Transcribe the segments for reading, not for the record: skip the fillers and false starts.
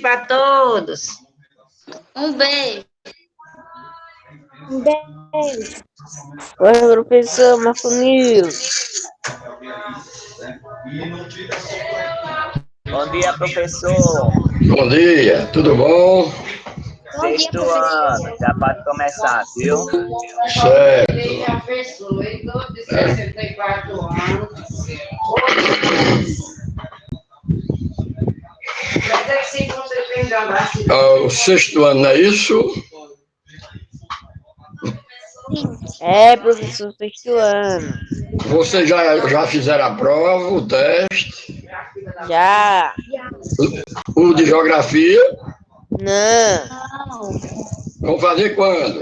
para todos. Um beijo. Um beijo. Oi, professor Marco Nil. Bom dia, professor. Bom dia, tudo bom? Bom dia, Sexto professor. ano, já pode começar, viu? Certo. O sexto ano, não é isso? É, professor, sexto ano. Vocês já fizeram a prova, o teste, Já. o de geografia? Não. Vão fazer quando?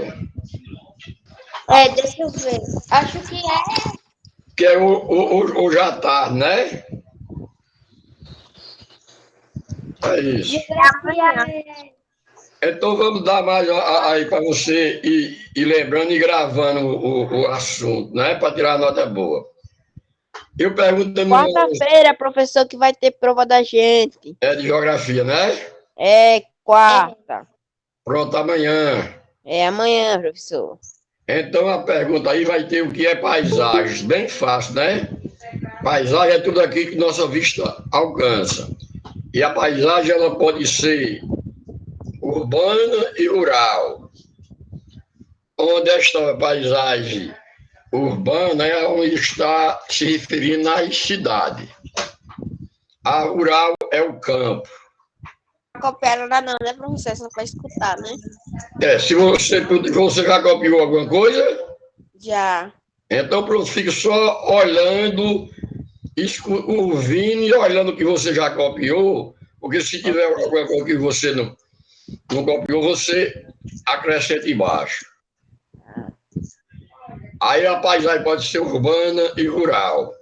Deixa eu ver. Acho que Que é o já tarde, né? É isso. geografia. Então vamos dar mais aí para você ir lembrando e gravando o assunto, né? Para tirar nota boa. Eu pergunto também, Quarta-feira, professor, que vai ter prova da gente. é de geografia, né? É quarta. Pronto, amanhã. É amanhã, professor. Então a pergunta aí vai ter o que é paisagem. Bem fácil, né? Paisagem é tudo aquilo que nossa vista alcança. E a paisagem ela pode ser urbana e rural. Onde esta paisagem urbana é onde está se referindo às cidades. A rural é o campo. Copiaram lá não, né, professor? Só para escutar, né? Se você já copiou alguma coisa, Já. então pronto, fique só olhando, ouvindo e olhando o que você já copiou, porque se tiver alguma coisa que você não copiou, você acrescenta embaixo. Aí a paisagem pode ser urbana e rural.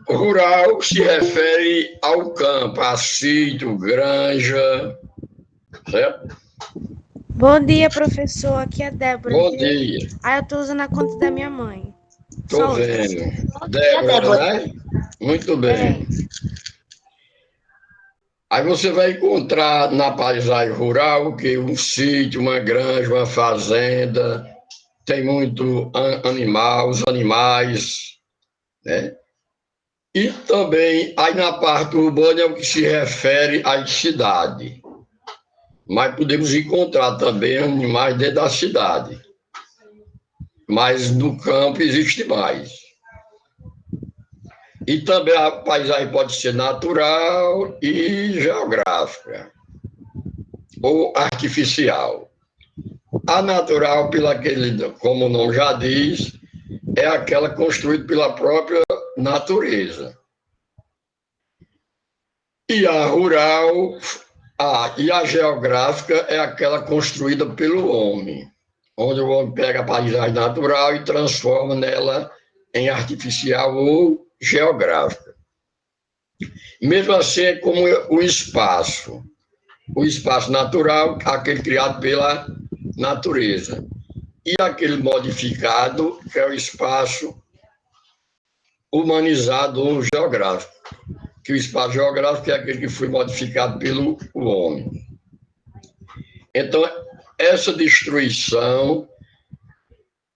Rural se refere ao campo, a sítio, granja, certo? Bom dia, professor. Aqui é a Débora. Bom dia, Eu tô usando a conta da minha mãe. tô vendo. Débora, né? Muito bem. Aí você vai encontrar na paisagem rural que um sítio, uma granja, uma fazenda, tem muito animal, os animais, né? E também, aí na parte urbana é o que se refere à cidade. Mas podemos encontrar também animais dentro da cidade. Mas no campo existe mais. E também a paisagem pode ser natural e geográfica, ou artificial. A natural, como o nome já diz, é aquela construída pela própria natureza. E a rural, e a geográfica é aquela construída pelo homem, onde o homem pega a paisagem natural e transforma nela em artificial ou geográfica. Mesmo assim, é como o espaço. O espaço natural, aquele criado pela natureza. E aquele modificado, que é o espaço humanizado ou geográfico. Que o espaço geográfico é aquele que foi modificado pelo homem. Então, essa destruição,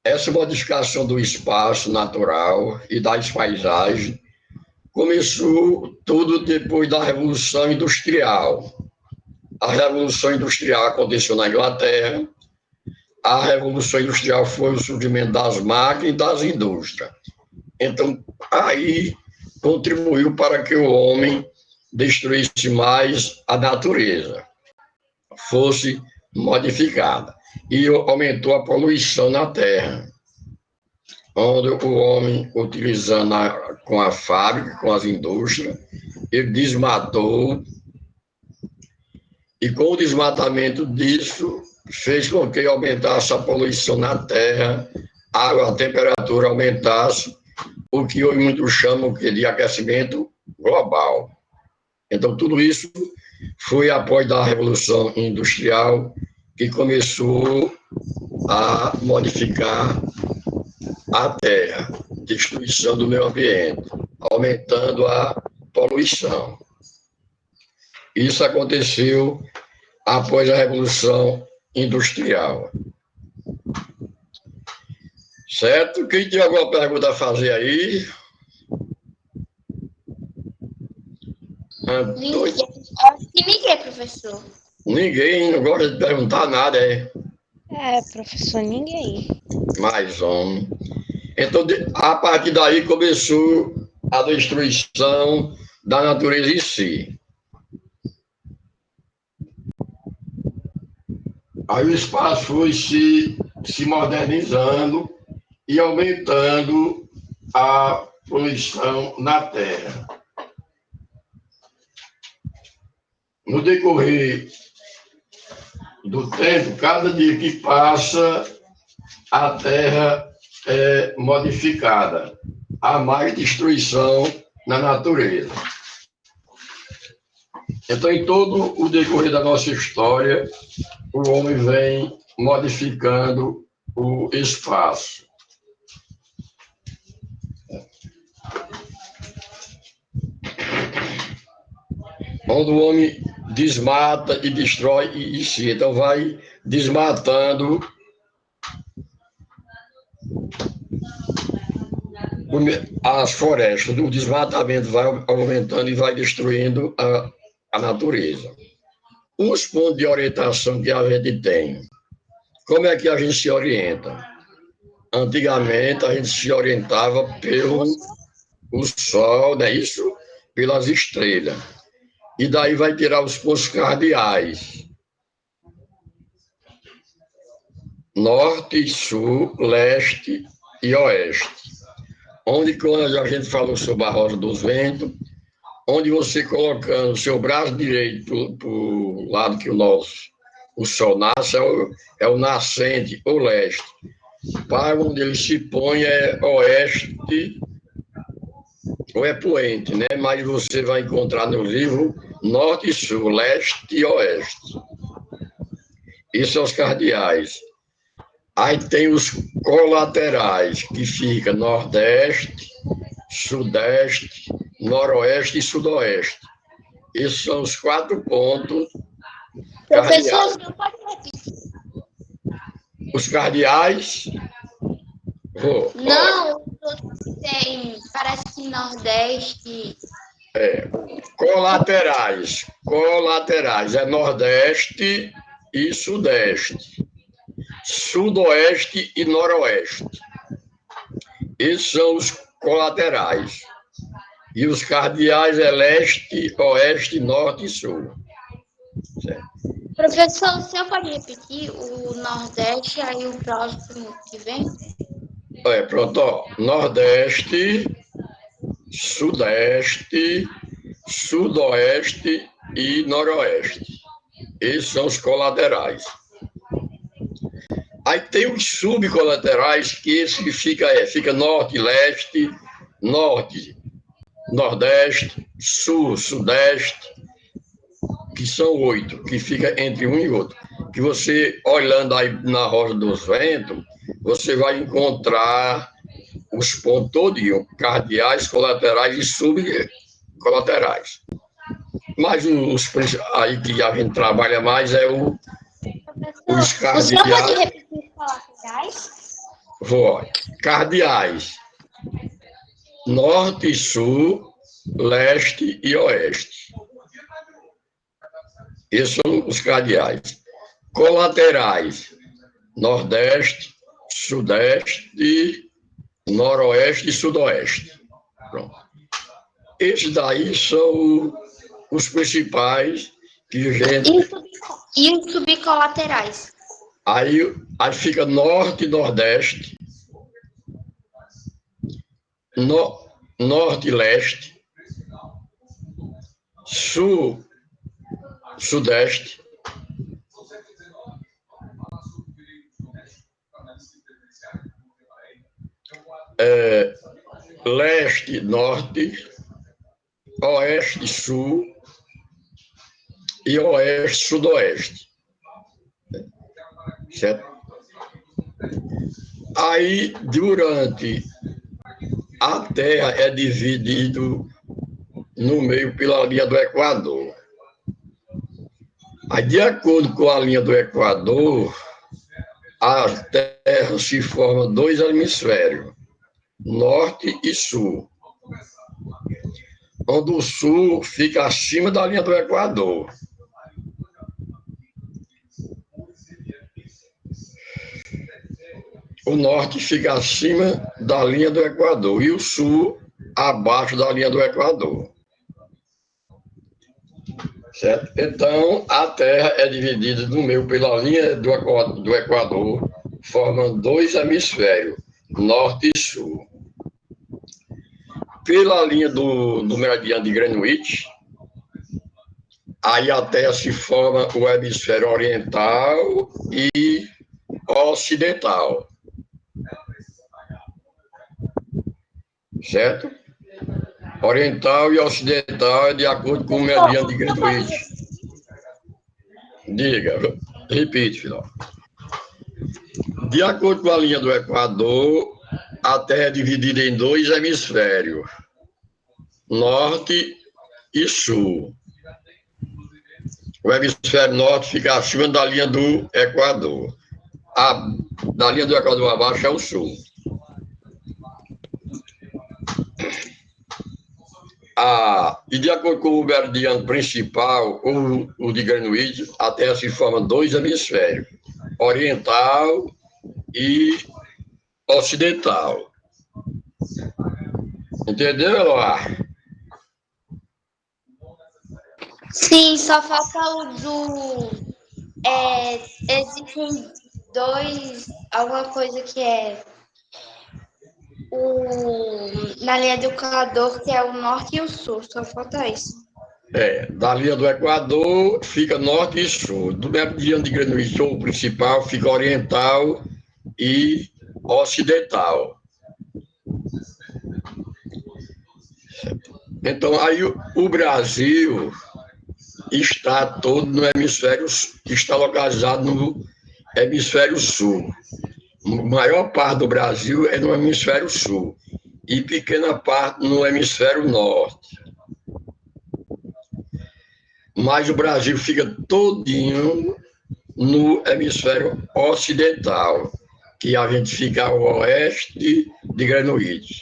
essa modificação do espaço natural e das paisagens, começou tudo depois da Revolução Industrial. A Revolução Industrial aconteceu na Inglaterra. A Revolução Industrial foi o surgimento das máquinas e das indústrias. Então, aí contribuiu para que o homem destruísse mais a natureza, fosse modificada. E aumentou a poluição na Terra, onde o homem, utilizando com a fábrica, com as indústrias, ele desmatou, e com o desmatamento disso, fez com que aumentasse a poluição na Terra, a temperatura aumentasse, o que hoje muitos chamam de aquecimento global. Então, tudo isso foi após da Revolução Industrial, que começou a modificar a Terra, destruição do meio ambiente, aumentando a poluição. Isso aconteceu após a Revolução Industrial. Certo? Quem tem alguma pergunta a fazer aí? Ninguém. Acho que ninguém, professor. Ninguém não gosta de perguntar nada, é? Professor, ninguém. Mais homem. Então, a partir daí começou a destruição da natureza em si. Aí o espaço foi se modernizando e aumentando a poluição na Terra. No decorrer do tempo, cada dia que passa, a Terra é modificada. Há mais destruição na natureza. Então, em todo o decorrer da nossa história, o homem vem modificando o espaço. Onde o homem desmata e destrói e si. Então, vai desmatando as florestas. O desmatamento vai aumentando e vai destruindo a natureza. Os pontos de orientação que a gente tem. Como é que a gente se orienta? Antigamente, a gente se orientava pelo sol, não é isso? Pelas estrelas. E daí vai tirar os pontos cardeais. Norte, sul, leste e oeste. Onde, quando a gente falou sobre a roda dos ventos, onde você colocando o seu braço direito para o lado que o sol nasce, é o nascente, ou leste. Para onde ele se põe é oeste ou é poente, né? Mas você vai encontrar no livro norte e sul, leste e oeste. Isso são os cardeais. Aí tem os colaterais, que fica nordeste, sudeste, noroeste e sudoeste. Esses são os 4 pontos Professor, cardeais. não pode repetir. Os cardeais... Não, tem, parece que Nordeste. Colaterais. Colaterais é nordeste e sudeste. Sudoeste e noroeste. Esses são os colaterais. E os cardeais é leste, oeste, norte e sul. Certo? Professor, o senhor pode repetir o Nordeste, aí o próximo que vem? Pronto, ó. Nordeste, sudeste, sudoeste e noroeste. Esses são os colaterais. Aí tem os subcolaterais, que esse fica norte, leste, norte, nordeste, sul, sudeste, que são 8, que fica entre um e outro. Que você, olhando aí na roda dos ventos, você vai encontrar os pontos todinhos, cardeais, colaterais e subcolaterais. Mas os aí que a gente trabalha mais é os cardeais. O senhor pode repetir os colaterais? Vou. Cardeais. Norte e sul, leste e oeste. Esses são os cardeais. Colaterais. Nordeste, sudeste, noroeste e sudoeste. Pronto. Esses daí são os principais que a gente... E os subcolaterais? Aí fica norte e nordeste, norte e leste, sul, sudeste, leste, norte, oeste, sul e oeste, sudoeste. Certo? Aí, durante a Terra é dividido no meio pela linha do Equador. Aí, de acordo com a linha do Equador, a Terra se forma dois hemisférios, norte e sul, onde o sul fica acima da linha do Equador. O norte fica acima da linha do Equador e o sul abaixo da linha do Equador. Certo? Então, a Terra é dividida no meio pela linha do Equador, formando dois hemisférios, norte e sul. Pela linha do meridiano de Greenwich, aí a Terra se forma o hemisfério oriental e ocidental. Certo? Oriental e ocidental é de acordo com o meridiano de Greenwich. Diga, repite, filho. De acordo com a linha do Equador, a Terra é dividida em dois hemisférios, norte e sul. O hemisfério norte fica acima da linha do Equador. Da linha do Equador abaixo é o sul. E de acordo com o meridiano principal, o de Greenwich, a Terra se forma dois hemisférios, oriental e ocidental. Entendeu, Eloá? Sim, só falta o do... existem dois... Alguma coisa que é... na linha do Equador, que é o norte e o sul, só falta isso. Da linha do Equador fica norte e sul. Do meridiano de Greenwich, o principal, fica oriental e ocidental. Então, aí o Brasil está todo no hemisfério, está localizado no hemisfério sul. A maior parte do Brasil é no hemisfério sul e pequena parte no hemisfério norte. Mas o Brasil fica todinho no hemisfério ocidental, que a gente fica ao oeste de Greenwich.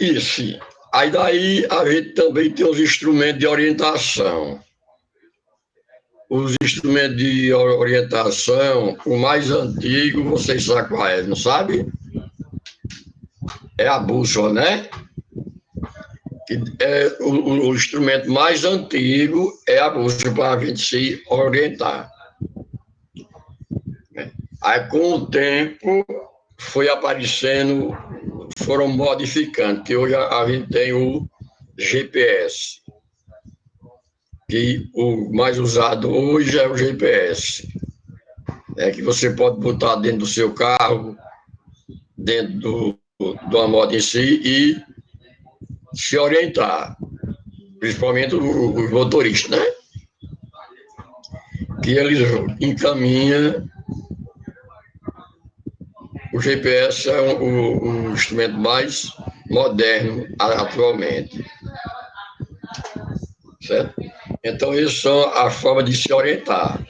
Isso. Aí daí a gente também tem os instrumentos de orientação. Os instrumentos de orientação, o mais antigo, vocês sabem qual é, não sabe? É a bússola, né? O instrumento mais antigo é a bússola para a gente se orientar. Aí, com o tempo, foi aparecendo, foram modificando, que hoje a gente tem o GPS. Que o mais usado hoje é o GPS. É que você pode botar dentro do seu carro, dentro da moto em si e se orientar. Principalmente os motoristas, né? Que eles encaminham. O GPS é o instrumento mais moderno atualmente. Certo? Então, isso são a forma de se orientar,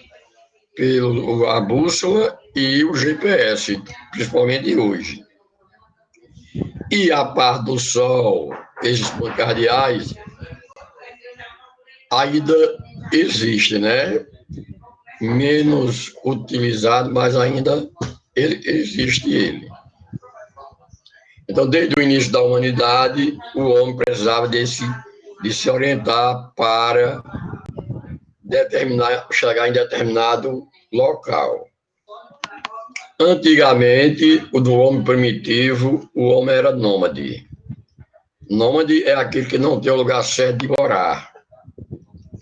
a bússola e o GPS, principalmente hoje. E a parte do Sol, esses pontos cardeais, ainda existe, né? Menos utilizado, mas ainda existe ele. Então, desde o início da humanidade, o homem precisava de se orientar para chegar em determinado local. Antigamente, o do homem primitivo, o homem era nômade. Nômade é aquele que não tem o lugar certo de morar.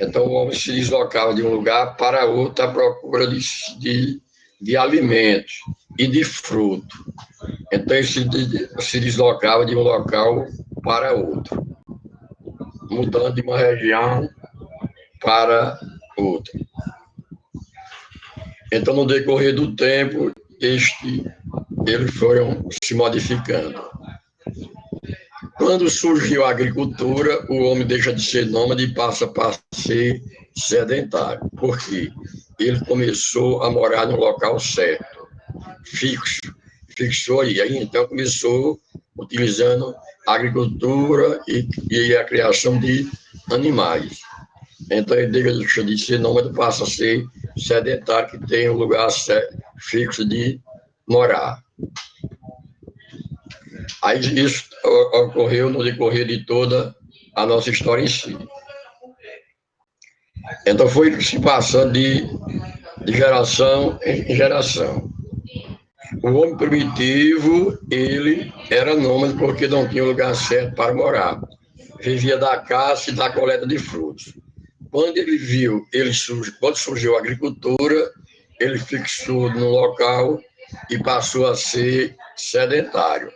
Então, o homem se deslocava de um lugar para outro à procura de alimentos e de fruto. Então, ele se deslocava de um local para outro, mudando de uma região para outra. Então, no decorrer do tempo, eles foram se modificando. quando surgiu a agricultura, o homem deixa de ser nômade e passa para ser sedentário. Por quê? Ele começou a morar no local certo, fixou aí então começou utilizando a agricultura e a criação de animais. Então ele deixa de ser nômade, passa a ser sedentário, que tem um lugar fixo de morar. Aí isso ocorreu no decorrer de toda a nossa história em si. Então foi se passando de geração em geração. O homem primitivo, ele era nômade porque não tinha lugar certo para morar. Vivia da caça e da coleta de frutos. Quando ele viu, quando surgiu a agricultura, ele fixou no local e passou a ser sedentário.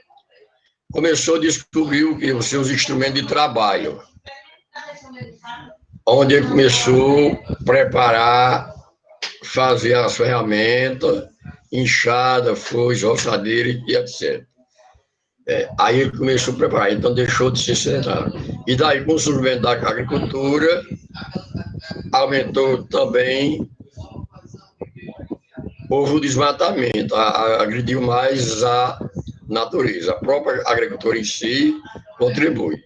Começou a descobrir os seus instrumentos de trabalho, onde ele começou a preparar, fazer as ferramentas, enxada, foice, roçadeira e etc. Aí ele começou a preparar, então deixou de ser sedentário. E daí, com o surgimento da agricultura, aumentou também houve o desmatamento, agrediu mais a natureza. A própria agricultura em si contribui.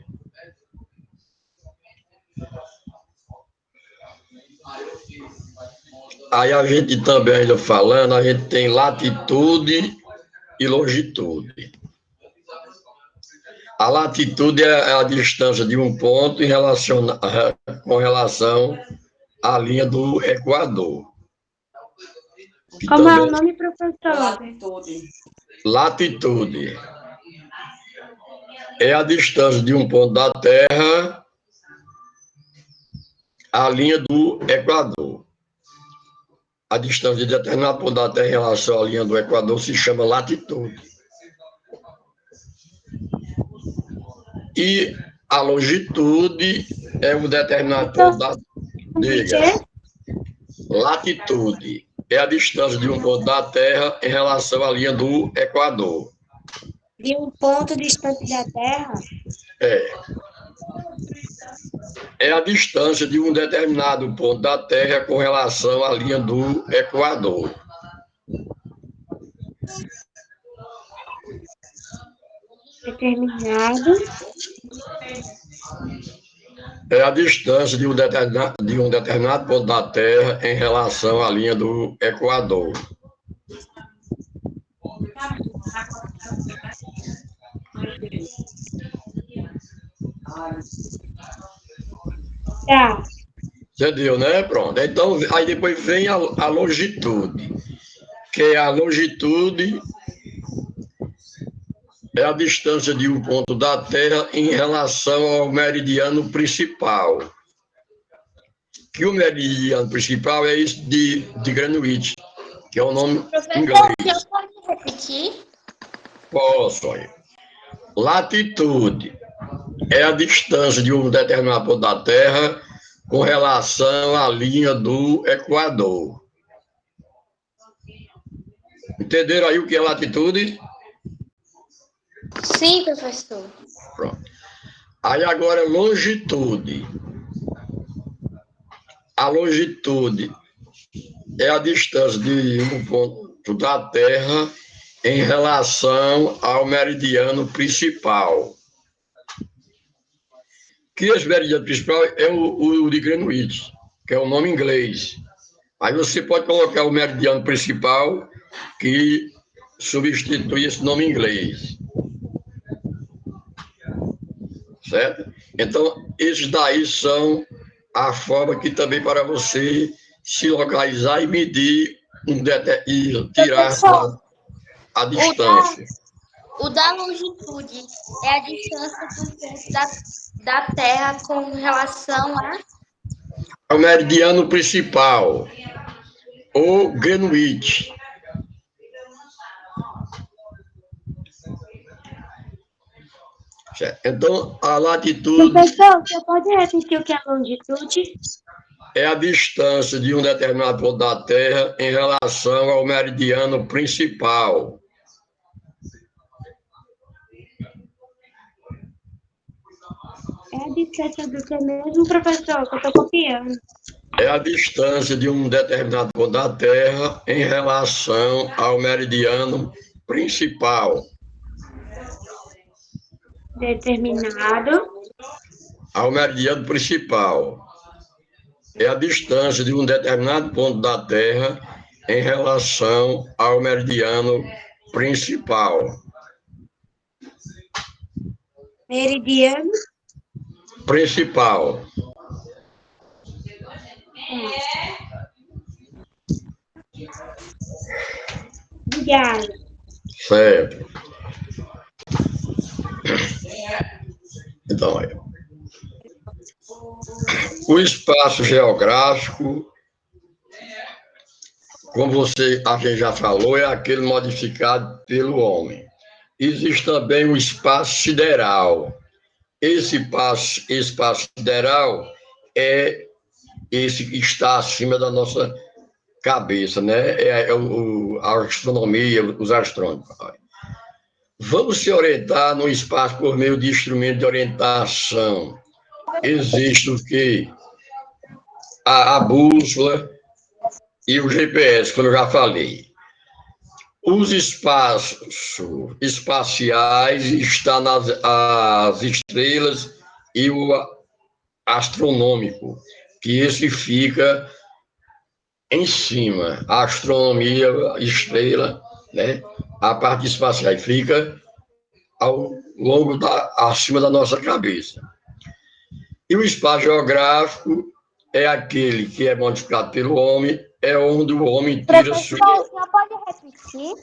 Aí a gente também, ainda falando, a gente tem latitude e longitude. A latitude é a distância de um ponto com relação à linha do Equador. Como é o nome, professor? Latitude é a distância de um ponto da Terra à linha do Equador. A distância de determinado ponto da Terra em relação à linha do Equador se chama latitude. E a longitude é um determinado ponto da Terra. Latitude é a distância de um ponto da Terra em relação à linha do Equador. De um ponto distante da Terra? É a distância de um determinado ponto da Terra com relação à linha do Equador. Determinado. É a distância de um determinado ponto da Terra em relação à linha do Equador. Tá. Entendeu, né? Pronto. Então, aí depois vem a longitude, que é a longitude é a distância de um ponto da Terra em relação ao meridiano principal. Que o meridiano principal é esse de Greenwich, que é o nome inglês. Você pode repetir? Posso, olha. Latitude é a distância de um determinado ponto da Terra com relação à linha do Equador. Entenderam aí o que é latitude? Sim, professor. Pronto. Aí agora longitude. A longitude é a distância de um ponto da Terra em relação ao meridiano principal. Que esse meridiano principal é o de Greenwich, que é o nome inglês. Aí você pode colocar o meridiano principal que substitui esse nome inglês. Certo? Então, esses daí são a forma que também para você se localizar e medir e tirar a distância. O da longitude é a distância do ponto da Terra com relação ao meridiano principal, ou Greenwich. Certo. Então, a latitude... Professor, você pode repetir o que é a longitude? É a distância de um determinado ponto da Terra em relação ao meridiano principal. É a distância do que mesmo, professor, que eu tô copiando. É a distância de um determinado ponto da Terra em relação ao meridiano principal. Determinado. Ao meridiano principal. É a distância de um determinado ponto da Terra em relação ao meridiano principal. Meridiano. Principal. Obrigada. Certo. Então, o espaço geográfico, como a gente já falou, é aquele modificado pelo homem. Existe também o espaço sideral. Esse espaço sideral é esse que está acima da nossa cabeça, né? A astronomia, os astrônomos. Vamos se orientar no espaço por meio de instrumentos de orientação. Existe o quê? A bússola e o GPS, como eu já falei. Os espaços espaciais estão as estrelas e o astronômico, que esse fica em cima. A astronomia, a estrela, né? A parte espacial fica acima da nossa cabeça. E o espaço geográfico é aquele que é modificado pelo homem, é onde o homem tira Professor, o senhor pode repetir?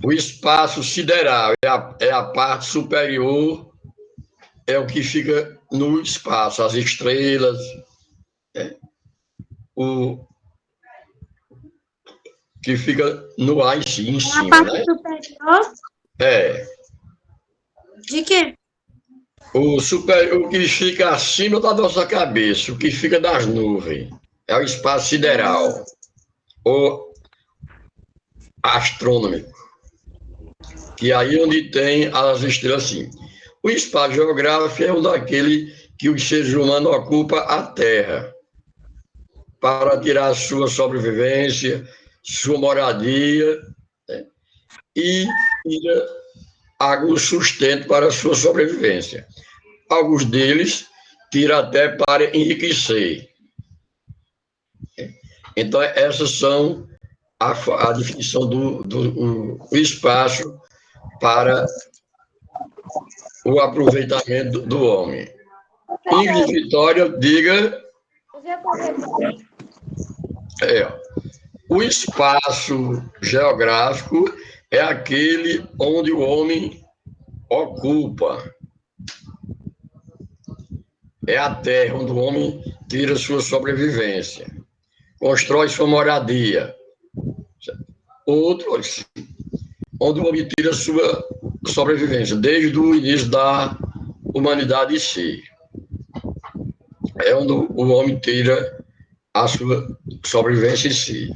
O espaço sideral é a parte superior, é o que fica no espaço, as estrelas, né? O que fica no ar em cima, A parte né? superior. É. De quê? O que fica acima da nossa cabeça, o que fica das nuvens, é o espaço sideral, ou astrônomico, que aí é onde tem as estrelas, assim. O espaço geográfico é um daquele que os seres humanos ocupam a Terra, para tirar sua sobrevivência, sua moradia, né? E tira algum sustento para a sua sobrevivência. Alguns deles tiram até para enriquecer. Então, essas são a definição do espaço para o aproveitamento do homem. Ingrid Vitória, diga. O espaço geográfico é aquele onde o homem ocupa. É a terra onde o homem tira sua sobrevivência, constrói sua moradia. Outro, onde o homem tira sua sobrevivência, desde o início da humanidade em si. É onde o homem tira a sua sobrevivência em si.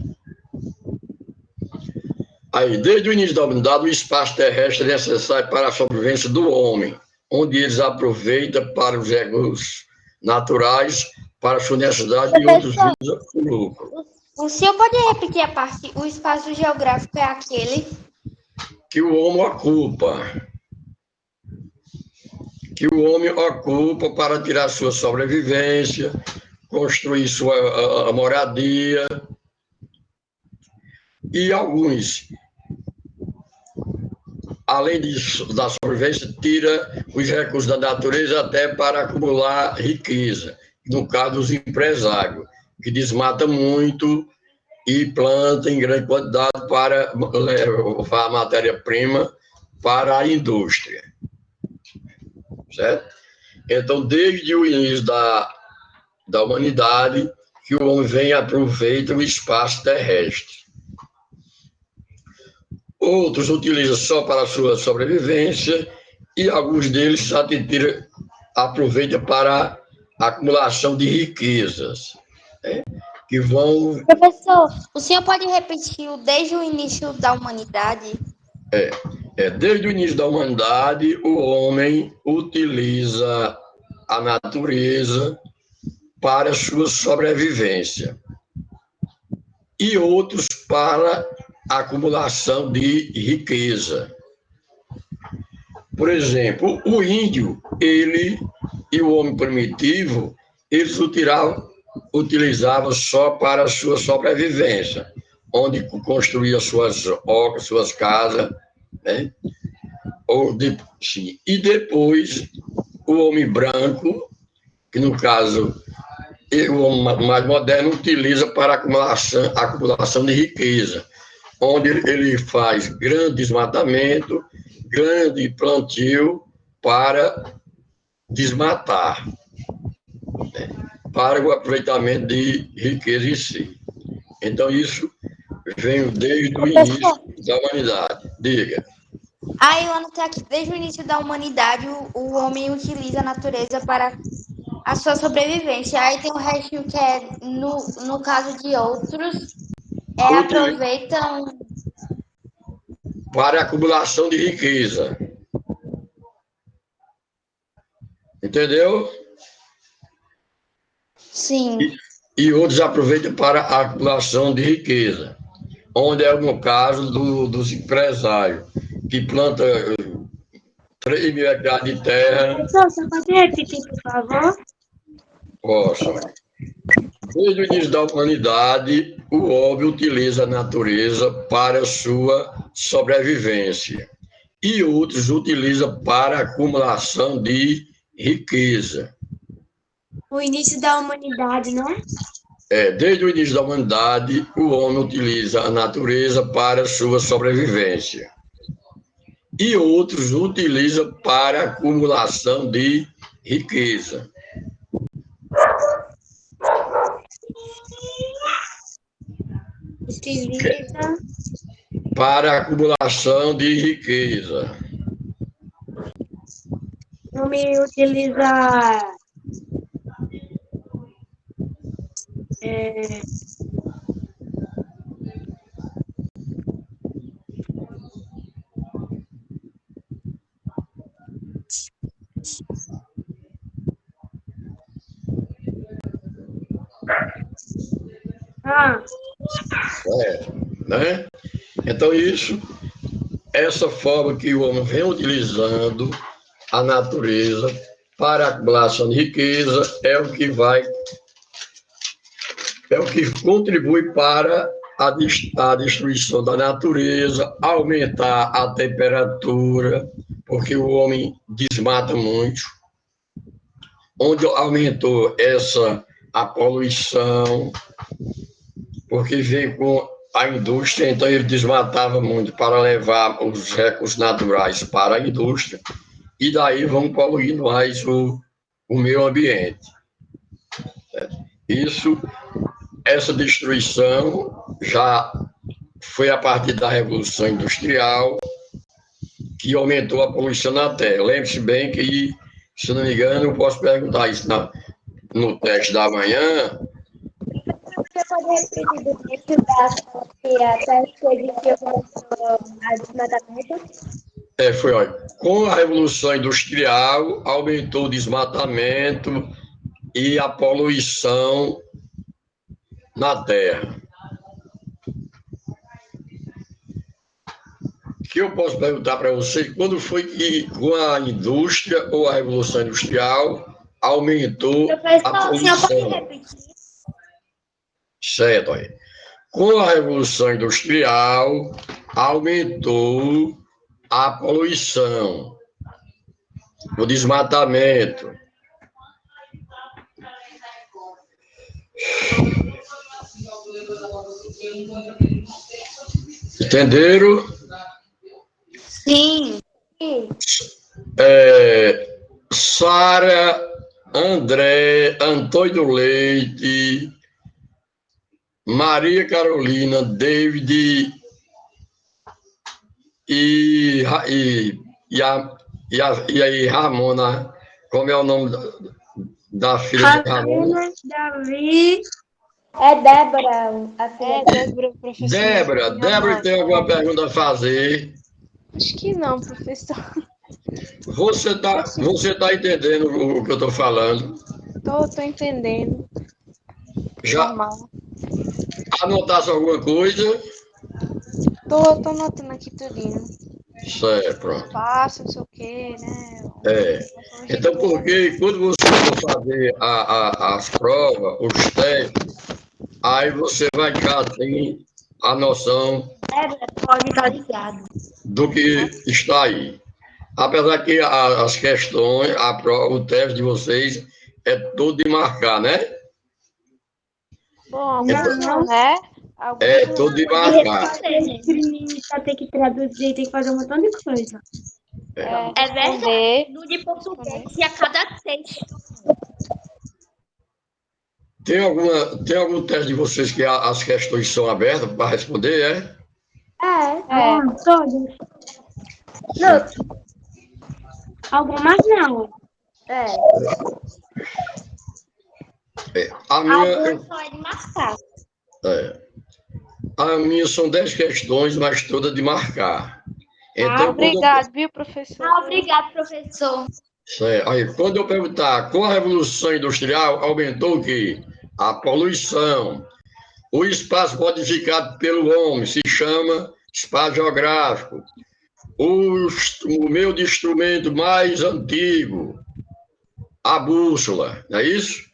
Aí, desde o início da humanidade, o espaço terrestre é necessário para a sobrevivência do homem, onde eles aproveitam para os recursos naturais, para a sua necessidade e outros fins do lucro. O senhor pode repetir a parte? O espaço geográfico é aquele Que o homem ocupa. Que o homem ocupa para tirar sua sobrevivência, construir sua moradia. E alguns, além disso, da sobrevivência, tira os recursos da natureza até para acumular riqueza. No caso dos empresários, que desmatam muito e plantam em grande quantidade para levar a matéria-prima para a indústria. Certo? Então, desde o início da humanidade, que o homem vem e aproveita o espaço terrestre. Outros utilizam só para a sua sobrevivência e alguns deles aproveitam para a acumulação de riquezas, né? Que vão... Professor, o senhor pode repetir desde o início da humanidade? Desde o início da humanidade, o homem utiliza a natureza para sua sobrevivência e outros para a acumulação de riqueza. Por exemplo, o índio, ele e o homem primitivo, eles utilizavam só para a sua sobrevivência, onde construía suas ocas, suas casas, né? Sim. E depois, o homem branco, que no caso, o homem mais moderno, utiliza para acumulação de riqueza, onde ele faz grande desmatamento, grande plantio para desmatar, né? Para o aproveitamento de riqueza em si. Então, isso vem desde o início da humanidade. Diga. Aí eu anotei aqui, desde o início da humanidade, o homem utiliza a natureza para a sua sobrevivência. Aí tem o resto que é, no caso de outros, aproveitam... Para a acumulação de riqueza. Entendeu? Sim. E outros aproveitam para a acumulação de riqueza, onde é no caso dos empresários, que planta 3 mil hectares de terra. Professor, você pode repetir, por favor? Posso. Desde o início da humanidade, o homem utiliza a natureza para a sua sobrevivência e outros utilizam para a acumulação de riqueza. O início da humanidade, não é? Desde o início da humanidade, o homem utiliza a natureza para a sua sobrevivência e outros utilizam para a acumulação de riqueza. Utiliza Para a acumulação de riqueza. o homem utiliza Né? Então, essa forma que o homem vem utilizando a natureza para a acumulação de riqueza é o que contribui para a destruição da natureza, aumentar a temperatura, porque o homem desmata muito, onde aumentou a poluição, porque veio com a indústria, então ele desmatava muito para levar os recursos naturais para a indústria, e daí vão poluindo mais o meio ambiente. Essa destruição já foi a partir da Revolução Industrial que aumentou a poluição na Terra. Lembre-se bem que, se não me engano, eu posso perguntar isso no teste da manhã. Você pode repetir do início que a Terra foi a desmatamento? Olha, com a Revolução Industrial, aumentou o desmatamento e a poluição na Terra. O que eu posso perguntar para você, quando foi que, com a indústria ou a Revolução Industrial, aumentou a poluição? Certo, aí. Com a Revolução Industrial, aumentou a poluição, o desmatamento. Entenderam? Sim. Sara, André, Antônio Leite, Maria Carolina, David e aí Ramona, como é o nome da filha de Ramona? Davi. É Débora, a filha Débora, professor. Débora, tem alguma pergunta a fazer? Acho que não, professor. Você tá entendendo o que eu estou falando? Tô entendendo. Já Normal. anotasse alguma coisa? Tô anotando aqui tudinho. Certo, pronto. Passo, não sei o quê, né? É. Então, porque quando você for fazer as provas, os testes, aí você vai já ter a noção Pode estar ligado. do que está aí. Apesar que as questões, a prova, o teste de vocês é tudo de marcar, né? Bom, alguns não, né? Alguns É não. tudo de De marcar. responder, né? Imprimir, só tem que traduzir, tem que fazer um montão de coisa. É verdade. Responder. No de português e a cada texto. Tem algum teste de vocês que as questões são abertas para responder, É. Todos. Não, algumas não. A minha, Alguns só é de marcar. a minha são 10 questões, mas todas de marcar. Então, Obrigado, viu, professor? Obrigado, professor. Aí, quando eu perguntar com a Revolução Industrial, aumentou o quê? A poluição. O espaço modificado pelo homem se chama espaço geográfico. O meio de instrumento mais antigo, a bússola, não é isso?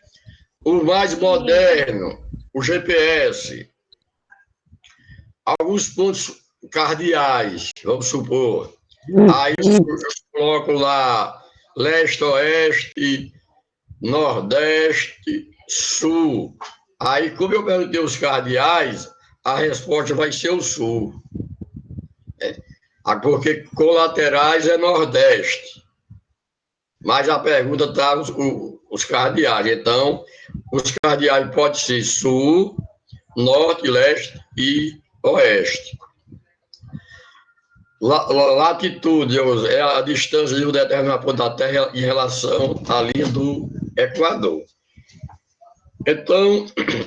O mais moderno, o GPS. Alguns pontos cardeais, vamos supor. Aí eu coloco lá leste, oeste, nordeste, sul. Aí, como eu perguntei os cardeais, a resposta vai ser o sul. Porque colaterais é nordeste. Mas a pergunta está os cardeais. Então, os cardeais podem ser sul, norte, leste e oeste. Latitude é a distância de um determinado ponto da Terra em relação à linha do Equador. Então,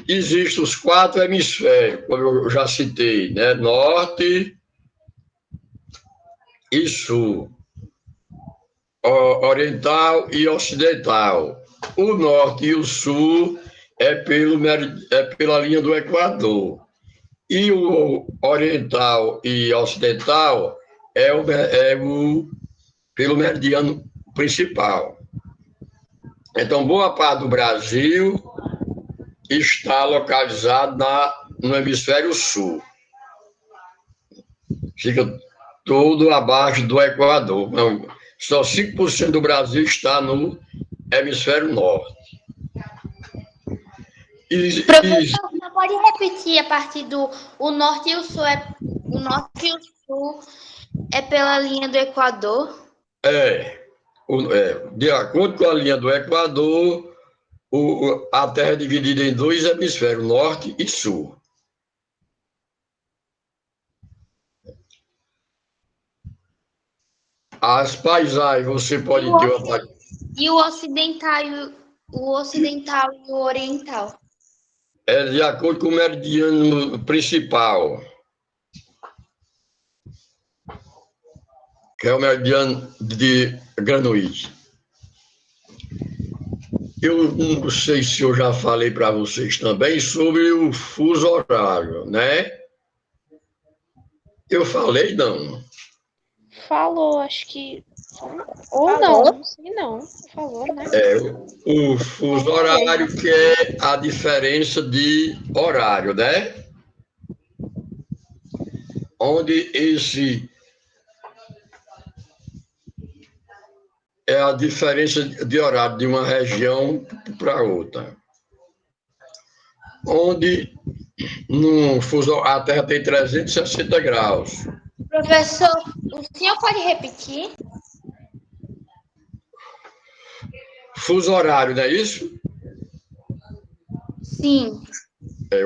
existem os 4 hemisférios, como eu já citei, né? Norte e sul, oriental e ocidental. O norte e o sul é pela linha do Equador. E o oriental e ocidental pelo meridiano principal. Então, boa parte do Brasil está localizado no hemisfério sul. Fica todo abaixo do Equador. Não, só 5% do Brasil está no hemisfério norte. Professor, você pode repetir a partir do o norte e o sul o norte e o sul é pela linha do Equador? De acordo com a linha do Equador, a Terra é dividida em 2 hemisférios, norte e sul. As paisagens, você pode ter uma... E o ocidental e o oriental? É de acordo com o meridiano principal, que é o meridiano de Greenwich. Eu não sei se eu já falei para vocês também sobre o fuso horário, né? Eu falei, não. Falou, acho que. Ou não sei não. Falou, né? O fuso horário, que é a diferença de horário, né? Onde é a diferença de horário de uma região para outra. Onde a Terra tem 360 graus. Professor, o senhor pode repetir? Fuso horário, não é isso? Sim.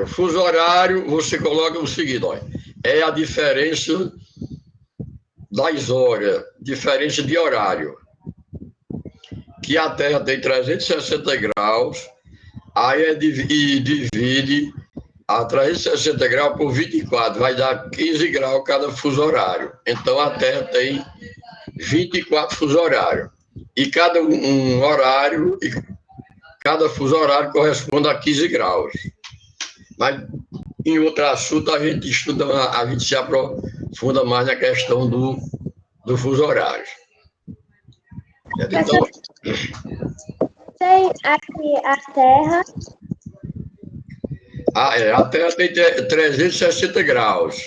O fuso horário, você coloca o seguinte, olha, é a diferença das horas, diferença de horário. Que a Terra tem 360 graus, aí divide a 360 graus por 24 vai dar 15 graus cada fuso horário. Então a Terra tem 24 fuso horários. E cada um horário, e cada fuso horário corresponde a 15 graus. Mas em outro assunto a gente estuda, a gente se aprofunda mais na questão do fuso horário. Então, Tem aqui a Terra. a Terra tem 360 graus.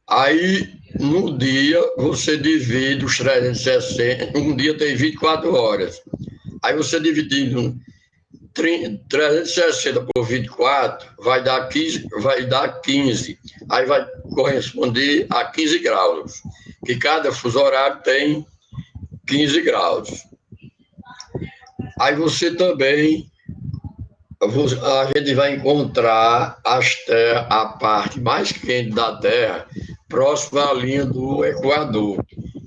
Aí, no dia, você divide os 360, um dia tem 24 horas. Aí você dividindo 360 por 24, vai dar 15. Aí vai corresponder a 15 graus. Que cada fuso horário tem 15 graus. Aí você também, a gente vai encontrar a parte mais quente da Terra, próxima à linha do Equador,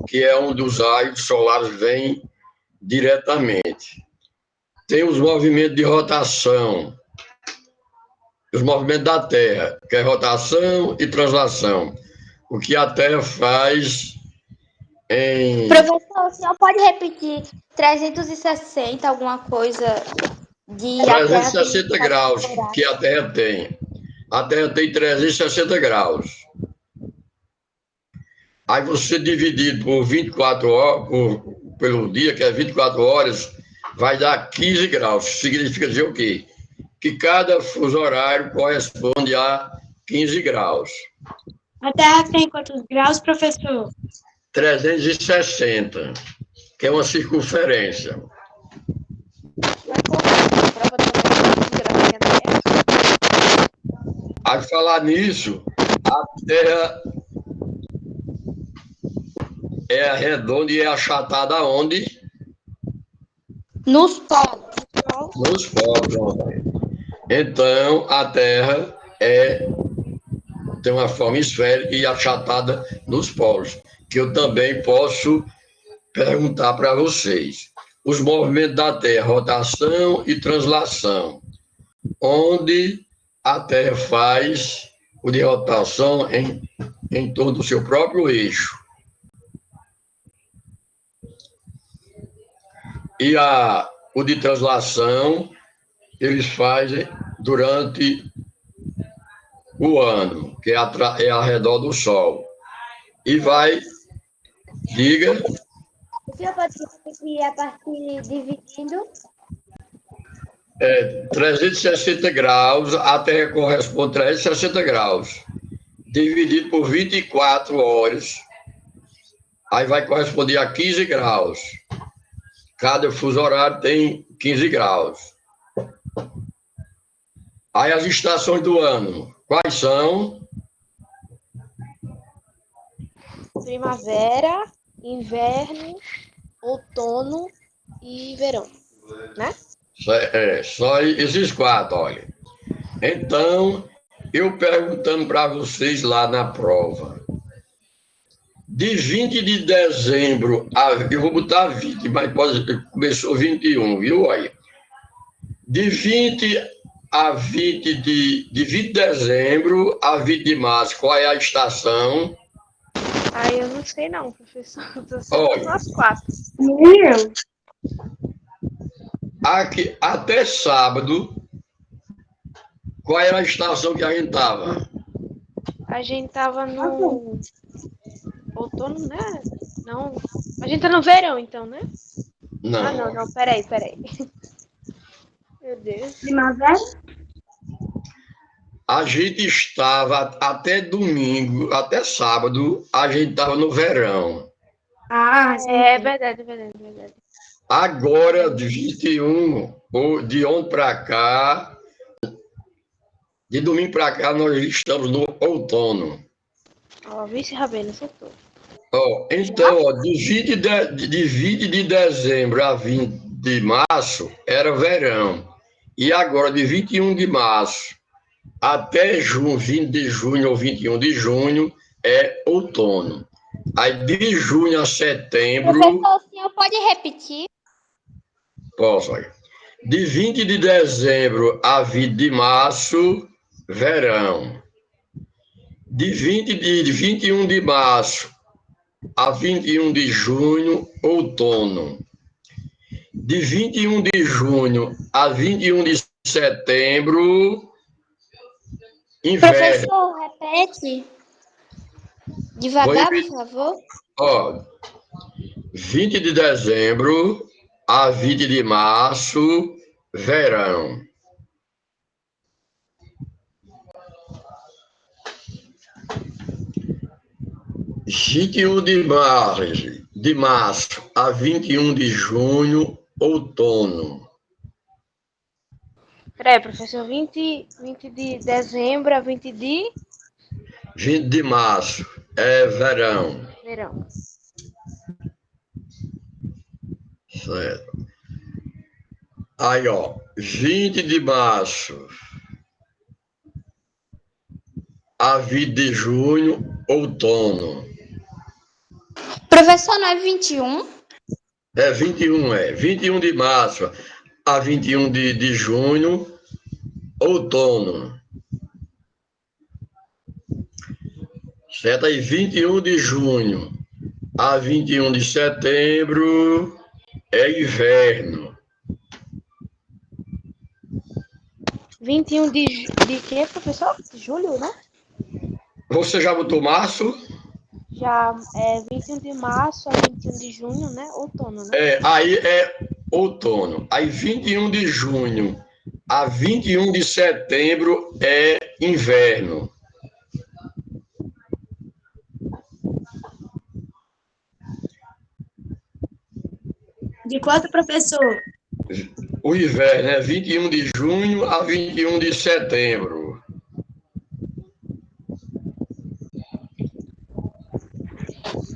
que é onde os raios solares vêm diretamente. Tem os movimentos de rotação, os movimentos da Terra, que é rotação e translação. O que a Terra faz em... Professor, o senhor pode repetir 360, alguma coisa de... 360 graus que a Terra tem. A Terra tem 360 graus. Aí você dividido por 24 horas, pelo dia, que é 24 horas, vai dar 15 graus. Significa dizer o quê? Que cada fuso horário corresponde a 15 graus. A Terra tem quantos graus, professor? 360, que é uma circunferência. Aí, falar nisso, a Terra é redonda e é achatada aonde? Nos polos. Nos polos. Então, a Terra tem uma forma esférica e achatada nos polos, que eu também posso perguntar para vocês. Os movimentos da Terra, rotação e translação, onde a Terra faz o de rotação em torno do seu próprio eixo. E o de translação, eles fazem durante o ano, que é ao redor do Sol. E vai, diga... O senhor pode repetir a partir dividindo? 360 graus, a Terra corresponde a 360 graus, dividido por 24 horas, aí vai corresponder a 15 graus. Cada fuso horário tem 15 graus. Aí as estações do ano, quais são? Primavera, inverno, outono e verão, né? Só esses 4, olha. Então, eu perguntando para vocês lá na prova, de 20 de dezembro, eu vou botar 20, mas começou 21, viu? Olha. De 20 a 20 de 20 de dezembro a 20 de março, qual é a estação? Eu não sei não, professor. Olha, As 4. Eu. Aqui, até sábado, qual era a estação que a gente estava? A gente tava no outono, né? Não. A gente tá no verão, então, né? Não. Não. Peraí. Meu Deus. Primavera? A gente estava até domingo, até sábado, a gente estava no verão. É verdade. Agora, de 21, de ontem para cá, de domingo para cá, nós estamos no outono. Vice Rabelo, acertou. Então, de 20 de dezembro a 20 de março era verão. E agora, de 21 de março até junho, 20 de junho ou 21 de junho, é outono. Aí, de junho a setembro... Professor, o senhor pode repetir? Posso, olha. De 20 de dezembro a 20 de março, verão. De 21 de março a 21 de junho, outono. De 21 de junho a 21 de setembro, inverno. Professor, repete. Devagar, por favor. Ó, 20 de dezembro a 20 de março, verão. De 21 de março a 21 de junho, outono. Peraí, professor, 20 de dezembro a 20 de 20 de março é verão. verão. Certo. Aí, ó, 20 de março a 20 de junho, outono. Professor, não é 21? É 21, 21 de março a 21 de junho, outono. Certo? Aí, 21 de junho a 21 de setembro é inverno. 21 de quê, professor? Julho, né? Você já botou março? Já é 21 de março a 21 de junho, né? Outono, né? Aí é outono. Aí 21 de junho a 21 de setembro é inverno. De quanto, professor? O inverno é 21 de junho a 21 de setembro.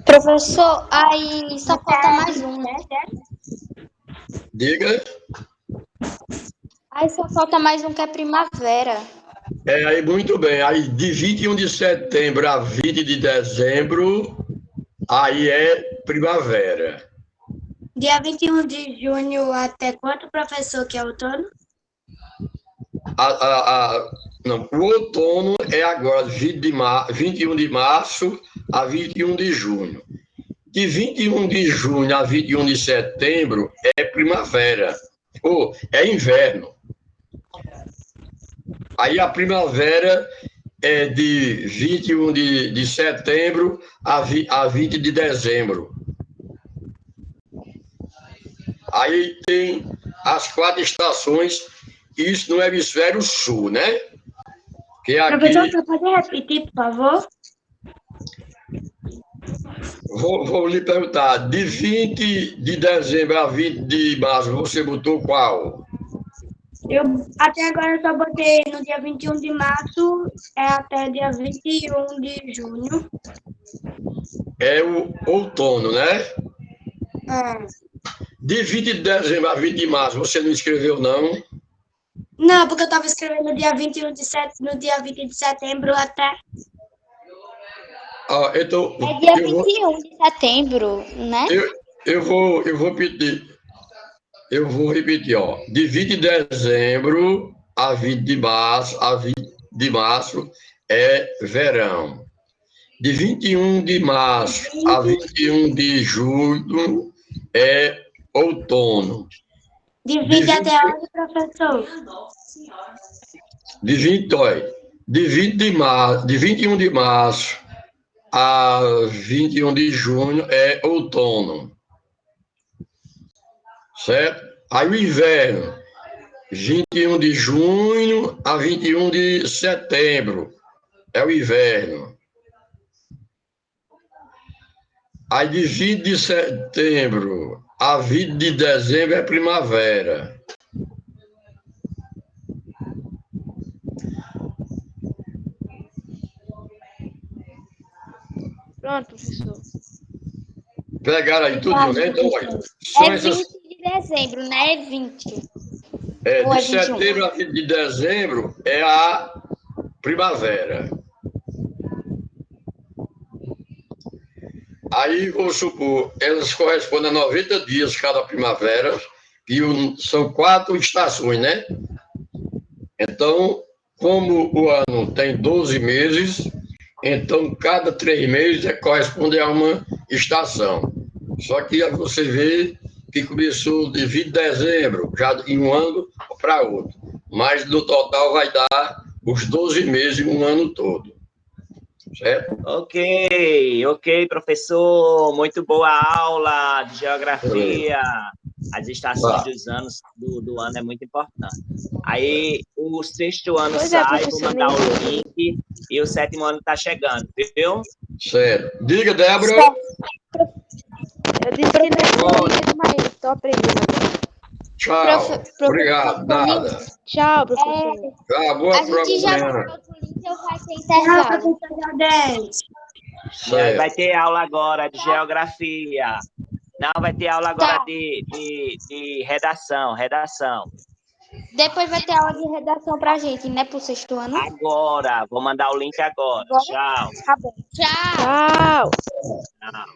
Professor, aí só falta mais um, né? Diga. Aí só falta mais um que é primavera. Aí muito bem. Aí de 21 de setembro a 20 de dezembro, aí é primavera. Dia 21 de junho até quanto, professor, que é outono? Não, o outono é agora 21 de março a 21 de junho. De 21 de junho a 21 de setembro é primavera, ou é inverno. Aí a primavera é de 21 de setembro a 20 de dezembro. Aí tem as 4 estações, isso no hemisfério sul, né? Que aqui, Professor, você pode repetir, por favor? vou lhe perguntar, de 20 de dezembro a 20 de março, você botou qual? Até agora eu só botei no dia 21 de março até dia 21 de junho. É o outono, né? É. De 20 de dezembro a 20 de março, você não escreveu, não? Não, porque eu estava escrevendo no dia 21 no dia 20 de setembro até... Então, É dia 21 de setembro, né? eu vou repetir. Eu vou repetir, ó. De 20 de dezembro a 20 de março é verão. De 21 de março a 21 de julho é outono. De 20 até onde, professor? De 21 de março a 21 de junho é outono. Certo? Aí o inverno, 21 de junho a 21 de setembro é o inverno. Aí de 20 de setembro a 20 de dezembro é primavera. Pronto, professor. Pegaram aí tudo, né? Então, olha, É 20 de dezembro, né? É 20. Ou é de 21? setembro a 20 de dezembro é a primavera. Aí, vamos supor, elas correspondem a 90 dias cada primavera, São 4 estações, né? Então, como o ano tem 12 meses, então cada 3 meses corresponde a uma estação. Só que você vê que começou de 20 de dezembro, já em um ano para outro. Mas no total vai dar os 12 meses um ano todo. Certo? Ok, professor. Muito boa aula de geografia. As estações dos anos do ano é muito importante. Aí o 6º ano Pois é, sai, vou professor, mandar nem o entendi. link, e o 7º ano está chegando, viu? Certo. Diga, Débora. Eu disse que não entendi, mas tô aprendendo agora. Tchau. Obrigado. Nada. Tchau, professor. Tchau. Boa A gente já manhã. mandou o link, eu vai ter Tchau, intervalo. professor Jardel. Certo. Vai ter aula agora de geografia. Não, vai ter aula agora Tá. de redação. Depois vai ter aula de redação pra gente, né? Pro 6º ano. Agora, vou mandar o link agora. Agora? Tchau. Tá bom. Tchau. Tchau.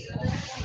Tchau.